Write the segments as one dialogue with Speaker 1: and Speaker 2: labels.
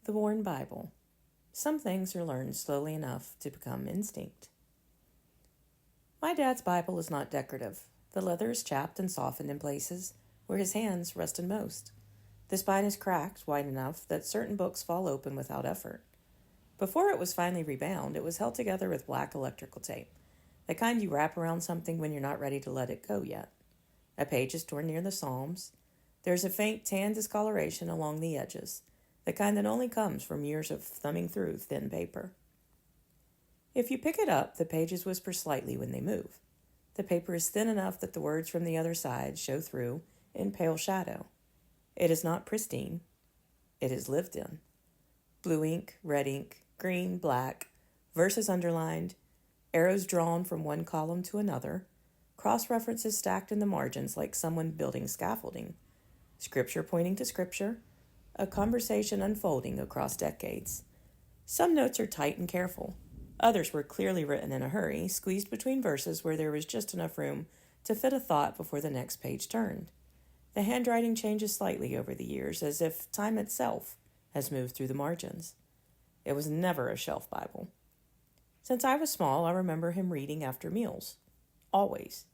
Speaker 1: The Worn Bible. Some things are learned slowly enough to become instinct. My dad's Bible is not decorative. The leather is chapped and softened in places where his hands rested most. The spine is cracked wide enough that certain books fall open without effort. Before it was finally rebound, it was held together with black electrical tape, the kind you wrap around something when you're not ready to let it go yet. A page is torn near the Psalms. There's a faint tan discoloration along the edges, the kind that only comes from years of thumbing through thin paper. If you pick it up, the pages whisper slightly when they move. The paper is thin enough that the words from the other side show through in pale shadow. It is not pristine. It is lived in. Blue ink, red ink, green, black, verses underlined, arrows drawn from one column to another, cross-references stacked in the margins like someone building scaffolding, scripture pointing to scripture, a conversation unfolding across decades. Some notes are tight and careful. Others were clearly written in a hurry, squeezed between verses where there was just enough room to fit a thought before the next page turned. The handwriting changes slightly over the years, as if time itself has moved through the margins. It was never a shelf Bible. Since I was small, I remember him reading after meals. Always.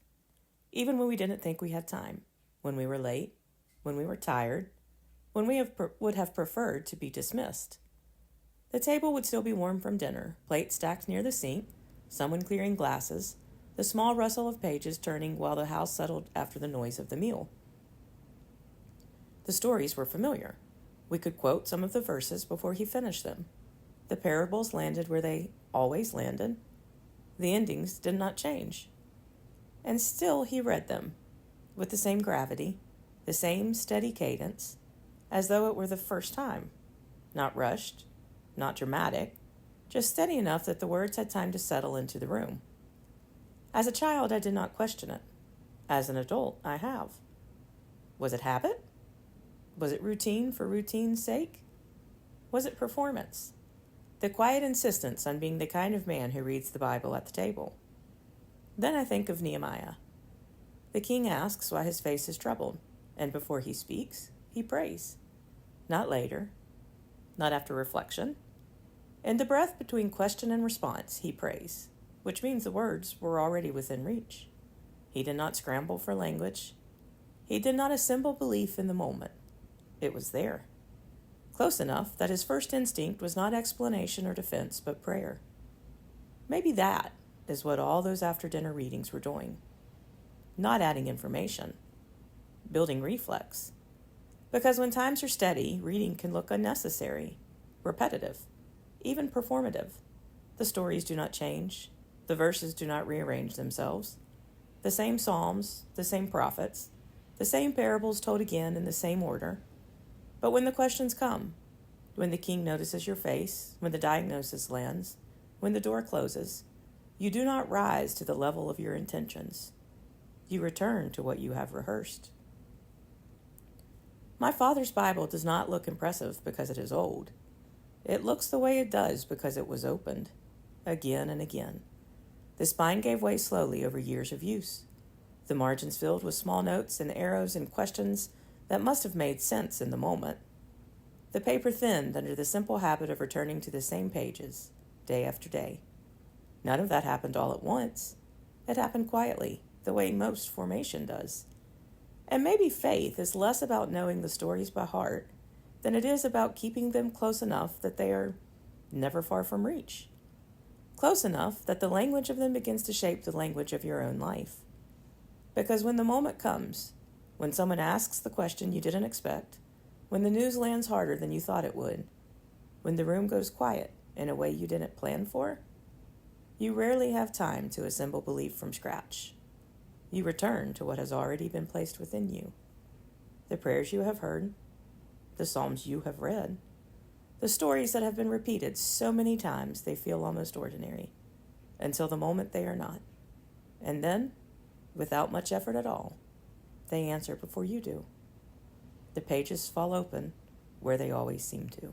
Speaker 1: Even when we didn't think we had time. When we were late. When we were tired. When we would have preferred to be dismissed. The table would still be warm from dinner, plates stacked near the sink, someone clearing glasses, the small rustle of pages turning while the house settled after the noise of the meal. The stories were familiar. We could quote some of the verses before he finished them. The parables landed where they always landed. The endings did not change. And still he read them, with the same gravity, the same steady cadence, as though it were the first time. Not rushed, not dramatic, just steady enough that the words had time to settle into the room. As a child, I did not question it. As an adult, I have. Was it habit? Was it routine for routine's sake? Was it performance? The quiet insistence on being the kind of man who reads the Bible at the table. Then I think of Nehemiah. The king asks why his face is troubled, and before he speaks, he prays. Not later, not after reflection. In the breath between question and response, he prays, which means the words were already within reach. He did not scramble for language. He did not assemble belief in the moment. It was there. Close enough that his first instinct was not explanation or defense, but prayer. Maybe that is what all those after-dinner readings were doing. Not adding information. Building reflex. Because when times are steady, reading can look unnecessary, repetitive, even performative. The stories do not change. The verses do not rearrange themselves. The same psalms, the same prophets, the same parables told again in the same order. But when the questions come, when the king notices your face, when the diagnosis lands, when the door closes, you do not rise to the level of your intentions. You return to what you have rehearsed. My father's Bible does not look impressive because it is old. It looks the way it does because it was opened, again and again. The spine gave way slowly over years of use. The margins filled with small notes and arrows and questions that must have made sense in the moment. The paper thinned under the simple habit of returning to the same pages, day after day. None of that happened all at once. It happened quietly, the way most formation does. And maybe faith is less about knowing the stories by heart than it is about keeping them close enough that they are never far from reach. Close enough that the language of them begins to shape the language of your own life. Because when the moment comes, when someone asks the question you didn't expect, when the news lands harder than you thought it would, when the room goes quiet in a way you didn't plan for, you rarely have time to assemble belief from scratch. You return to what has already been placed within you. The prayers you have heard, the psalms you have read, the stories that have been repeated so many times they feel almost ordinary, until the moment they are not. And then, without much effort at all, they answer before you do. The pages fall open where they always seem to.